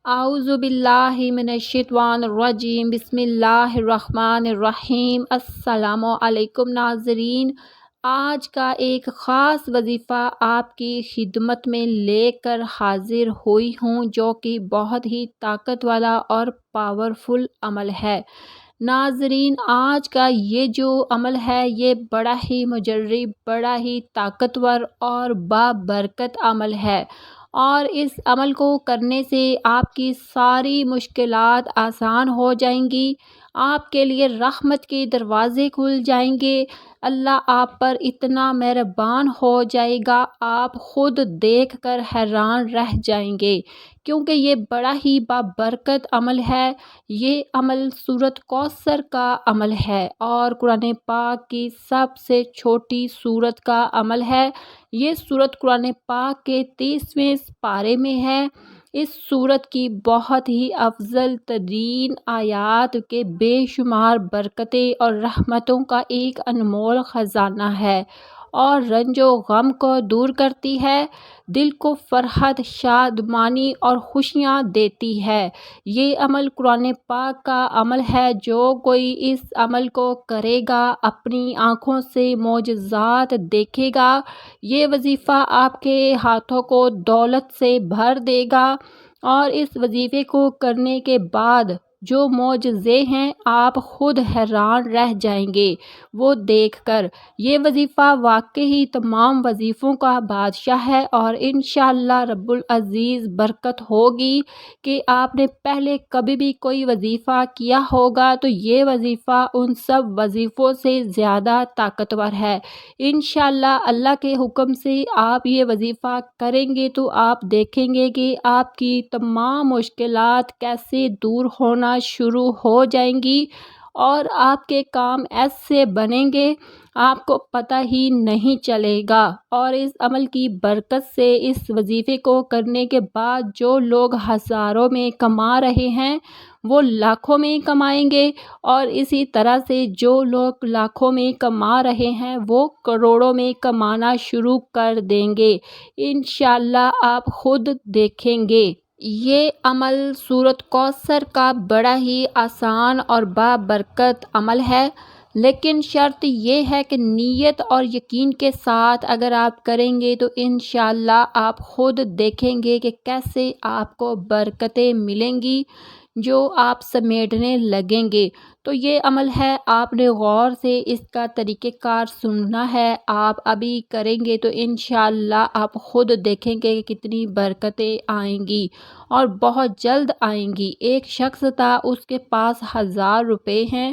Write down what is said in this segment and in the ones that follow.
اعوذ باللہ من الشیطان الرجیم بسم اللہ الرحمن الرحیم۔ السلام علیکم ناظرین، آج کا ایک خاص وظیفہ آپ کی خدمت میں لے کر حاضر ہوئی ہوں، جو کہ بہت ہی طاقت والا اور پاورفل عمل ہے۔ ناظرین، آج کا یہ جو عمل ہے یہ بڑا ہی مجرب، بڑا ہی طاقتور اور بابرکت عمل ہے، اور اس عمل کو کرنے سے آپ کی ساری مشکلات آسان ہو جائیں گی، آپ کے لیے رحمت کے دروازے کھل جائیں گے، اللہ آپ پر اتنا مہربان ہو جائے گا، آپ خود دیکھ کر حیران رہ جائیں گے، کیونکہ یہ بڑا ہی بابرکت عمل ہے۔ یہ عمل سورۃ کوثر کا عمل ہے اور قرآن پاک کی سب سے چھوٹی سورت کا عمل ہے۔ یہ سورت قرآن پاک کے 30ویں پارے میں ہے۔ اس سورت کی بہت ہی افضل ترین آیات کے بے شمار برکتیں اور رحمتوں کا ایک انمول خزانہ ہے، اور رنج و غم کو دور کرتی ہے، دل کو فرحت، شادمانی اور خوشیاں دیتی ہے۔ یہ عمل قرآن پاک کا عمل ہے، جو کوئی اس عمل کو کرے گا اپنی آنکھوں سے معجزات دیکھے گا۔ یہ وظیفہ آپ کے ہاتھوں کو دولت سے بھر دے گا، اور اس وظیفے کو کرنے کے بعد جو معجزے ہیں آپ خود حیران رہ جائیں گے وہ دیکھ کر۔ یہ وظیفہ واقعی تمام وظیفوں کا بادشاہ ہے، اور انشاءاللہ رب العزیز برکت ہوگی کہ آپ نے پہلے کبھی بھی کوئی وظیفہ کیا ہوگا تو یہ وظیفہ ان سب وظیفوں سے زیادہ طاقتور ہے۔ انشاءاللہ اللہ کے حکم سے آپ یہ وظیفہ کریں گے تو آپ دیکھیں گے کہ آپ کی تمام مشکلات کیسے دور ہونا شروع ہو جائیں گی، اور آپ کے کام ایسے بنیں گے آپ کو پتہ ہی نہیں چلے گا۔ اور اس عمل کی برکت سے اس وظیفے کو کرنے کے بعد جو لوگ ہزاروں میں کما رہے ہیں وہ لاکھوں میں کمائیں گے، اور اسی طرح سے جو لوگ لاکھوں میں کما رہے ہیں وہ کروڑوں میں کمانا شروع کر دیں گے، انشاءاللہ آپ خود دیکھیں گے۔ یہ عمل سورۃ کوثر کا بڑا ہی آسان اور بابرکت عمل ہے، لیکن شرط یہ ہے کہ نیت اور یقین کے ساتھ اگر آپ کریں گے تو انشاءاللہ آپ خود دیکھیں گے کہ کیسے آپ کو برکتیں ملیں گی جو آپ سمیٹنے لگیں گے۔ تو یہ عمل ہے، آپ نے غور سے اس کا طریقہ کار سننا ہے، آپ ابھی کریں گے تو انشاءاللہ آپ خود دیکھیں گے کہ کتنی برکتیں آئیں گی، اور بہت جلد آئیں گی۔ ایک شخص تھا، اس کے پاس 1000 روپے ہیں،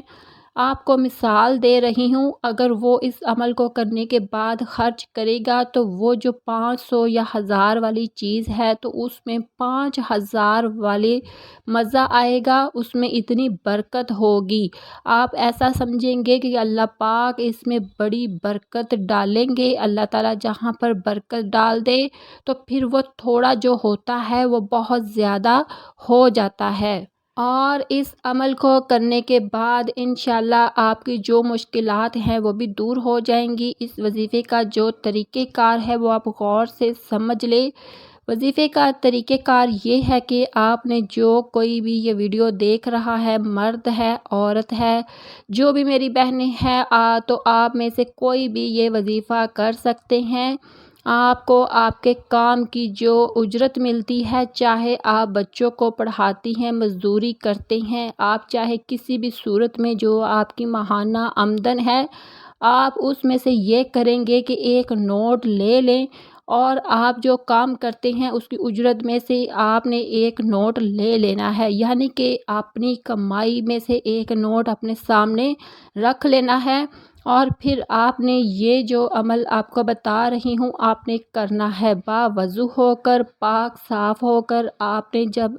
آپ کو مثال دے رہی ہوں، اگر وہ اس عمل کو کرنے کے بعد خرچ کرے گا تو وہ جو 500 یا 1000 والی چیز ہے تو اس میں 5000 والے مزہ آئے گا، اس میں اتنی برکت ہوگی، آپ ایسا سمجھیں گے کہ اللہ پاک اس میں بڑی برکت ڈالیں گے۔ اللہ تعالیٰ جہاں پر برکت ڈال دے تو پھر وہ تھوڑا جو ہوتا ہے وہ بہت زیادہ ہو جاتا ہے۔ اور اس عمل کو کرنے کے بعد انشاءاللہ آپ کی جو مشکلات ہیں وہ بھی دور ہو جائیں گی۔ اس وظیفے کا جو طریقہ کار ہے وہ آپ غور سے سمجھ لیں۔ وظیفے کا طریقہ کار یہ ہے کہ آپ نے جو کوئی بھی یہ ویڈیو دیکھ رہا ہے، مرد ہے، عورت ہے، جو بھی میری بہنیں ہیں، تو آپ میں سے کوئی بھی یہ وظیفہ کر سکتے ہیں۔ آپ کو آپ کے کام کی جو اجرت ملتی ہے، چاہے آپ بچوں کو پڑھاتی ہیں، مزدوری کرتے ہیں، آپ چاہے کسی بھی صورت میں جو آپ کی ماہانہ آمدن ہے، آپ اس میں سے یہ کریں گے کہ ایک نوٹ لے لیں، اور آپ جو کام کرتے ہیں اس کی اجرت میں سے آپ نے ایک نوٹ لے لینا ہے، یعنی کہ اپنی کمائی میں سے ایک نوٹ اپنے سامنے رکھ لینا ہے، اور پھر آپ نے یہ جو عمل آپ کو بتا رہی ہوں آپ نے کرنا ہے باوضو ہو کر، پاک صاف ہو کر۔ آپ نے جب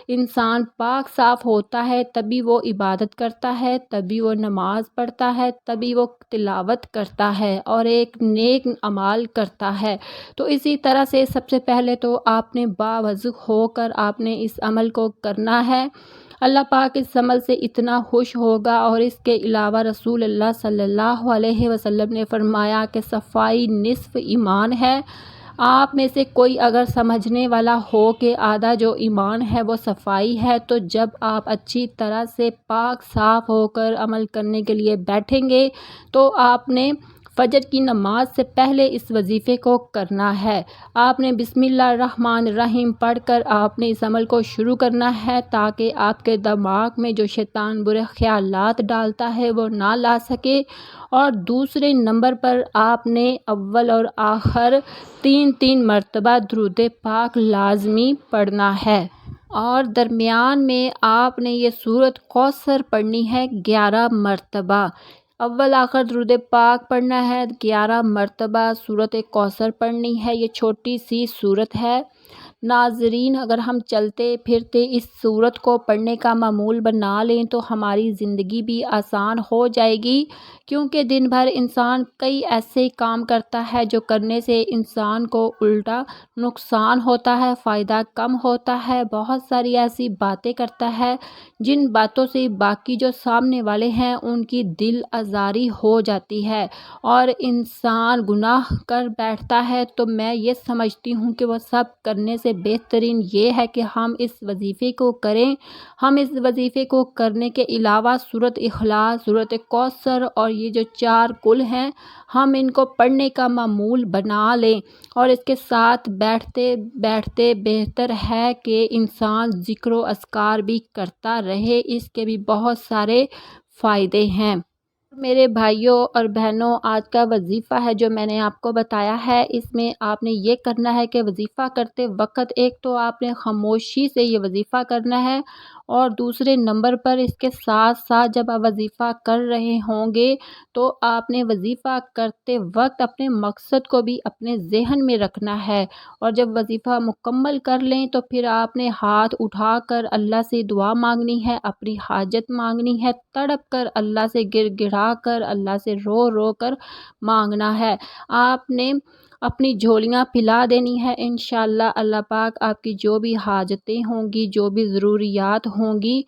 انسان پاک صاف ہوتا ہے تبھی وہ عبادت کرتا ہے، تبھی وہ نماز پڑھتا ہے، تبھی وہ تلاوت کرتا ہے اور ایک نیک اعمال کرتا ہے۔ تو اسی طرح سے سب سے پہلے تو آپ نے باوضو ہو کر آپ نے اس عمل کو کرنا ہے۔ اللہ پاک اس عمل سے اتنا خوش ہوگا، اور اس کے علاوہ رسول اللہ صلی اللہ علیہ وسلم نے فرمایا کہ صفائی نصف ایمان ہے۔ آپ میں سے کوئی اگر سمجھنے والا ہو کہ آدھا جو ایمان ہے وہ صفائی ہے، تو جب آپ اچھی طرح سے پاک صاف ہو کر عمل کرنے کے لیے بیٹھیں گے تو آپ نے فجر کی نماز سے پہلے اس وظیفے کو کرنا ہے۔ آپ نے بسم اللہ الرحمن الرحیم پڑھ کر آپ نے اس عمل کو شروع کرنا ہے تاکہ آپ کے دماغ میں جو شیطان برے خیالات ڈالتا ہے وہ نہ لا سکے، اور دوسرے نمبر پر آپ نے اول اور آخر 3 مرتبہ درود پاک لازمی پڑھنا ہے، اور درمیان میں آپ نے یہ سورۃ کوثر پڑھنی ہے 11 مرتبہ۔ اول آخر درود پاک پڑھنا ہے، 11 مرتبہ سورۃ کوثر پڑھنی ہے۔ یہ چھوٹی سی سورت ہے ناظرین، اگر ہم چلتے پھرتے اس سورت کو پڑھنے کا معمول بنا لیں تو ہماری زندگی بھی آسان ہو جائے گی، کیونکہ دن بھر انسان کئی ایسے کام کرتا ہے جو کرنے سے انسان کو الٹا نقصان ہوتا ہے، فائدہ کم ہوتا ہے۔ بہت ساری ایسی باتیں کرتا ہے جن باتوں سے باقی جو سامنے والے ہیں ان کی دل آزاری ہو جاتی ہے اور انسان گناہ کر بیٹھتا ہے۔ تو میں یہ سمجھتی ہوں کہ وہ سب کرنے سے بہترین یہ ہے کہ ہم اس وظیفے کو کریں۔ ہم اس وظیفے کو کرنے کے علاوہ سورۃ اخلاص، سورۃ کوثر اور یہ جو 4 کل ہیں ہم ان کو پڑھنے کا معمول بنا لیں، اور اس کے ساتھ بیٹھتے بیٹھتے بہتر ہے کہ انسان ذکر و اذکار بھی کرتا رہے، اس کے بھی بہت سارے فائدے ہیں۔ میرے بھائیوں اور بہنوں، آج کا وظیفہ ہے جو میں نے آپ کو بتایا ہے، اس میں آپ نے یہ کرنا ہے کہ وظیفہ کرتے وقت ایک تو آپ نے خاموشی سے یہ وظیفہ کرنا ہے، اور دوسرے نمبر پر اس کے ساتھ ساتھ جب آپ وظیفہ کر رہے ہوں گے تو آپ نے وظیفہ کرتے وقت اپنے مقصد کو بھی اپنے ذہن میں رکھنا ہے، اور جب وظیفہ مکمل کر لیں تو پھر آپ نے ہاتھ اٹھا کر اللہ سے دعا مانگنی ہے، اپنی حاجت مانگنی ہے، تڑپ کر اللہ سے گر گڑا کر اللہ سے رو رو کر مانگنا ہے۔ آپ نے اپنی جھولیاں پھیلا دینی ہے، انشاءاللہ اللہ پاک آپ کی جو بھی حاجتیں ہوں گی، جو بھی ضروریات ہوں گی،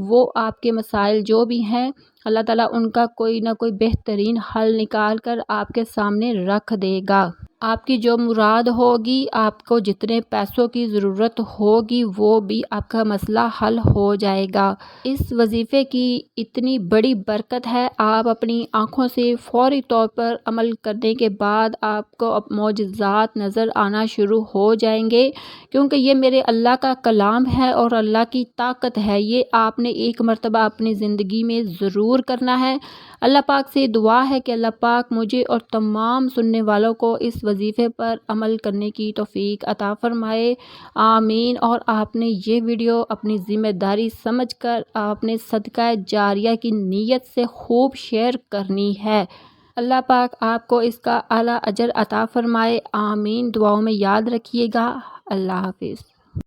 وہ آپ کے مسائل جو بھی ہیں اللہ تعالیٰ ان کا کوئی نہ کوئی بہترین حل نکال کر آپ کے سامنے رکھ دے گا۔ آپ کی جو مراد ہوگی، آپ کو جتنے پیسوں کی ضرورت ہوگی وہ بھی آپ کا مسئلہ حل ہو جائے گا۔ اس وظیفے کی اتنی بڑی برکت ہے، آپ اپنی آنکھوں سے فوری طور پر عمل کرنے کے بعد آپ کو معجزات نظر آنا شروع ہو جائیں گے، کیونکہ یہ میرے اللہ کا کلام ہے اور اللہ کی طاقت ہے۔ یہ آپ نے ایک مرتبہ اپنی زندگی میں ضرور کرنا ہے۔ اللہ پاک سے دعا ہے کہ اللہ پاک مجھے اور تمام سننے والوں کو اس وظیفے پر عمل کرنے کی توفیق عطا فرمائے، آمین۔ اور آپ نے یہ ویڈیو اپنی ذمہ داری سمجھ کر آپ نے صدقہ جاریہ کی نیت سے خوب شیئر کرنی ہے۔ اللہ پاک آپ کو اس کا اعلیٰ اجر عطا فرمائے، آمین۔ دعاؤں میں یاد رکھیے گا۔ اللہ حافظ۔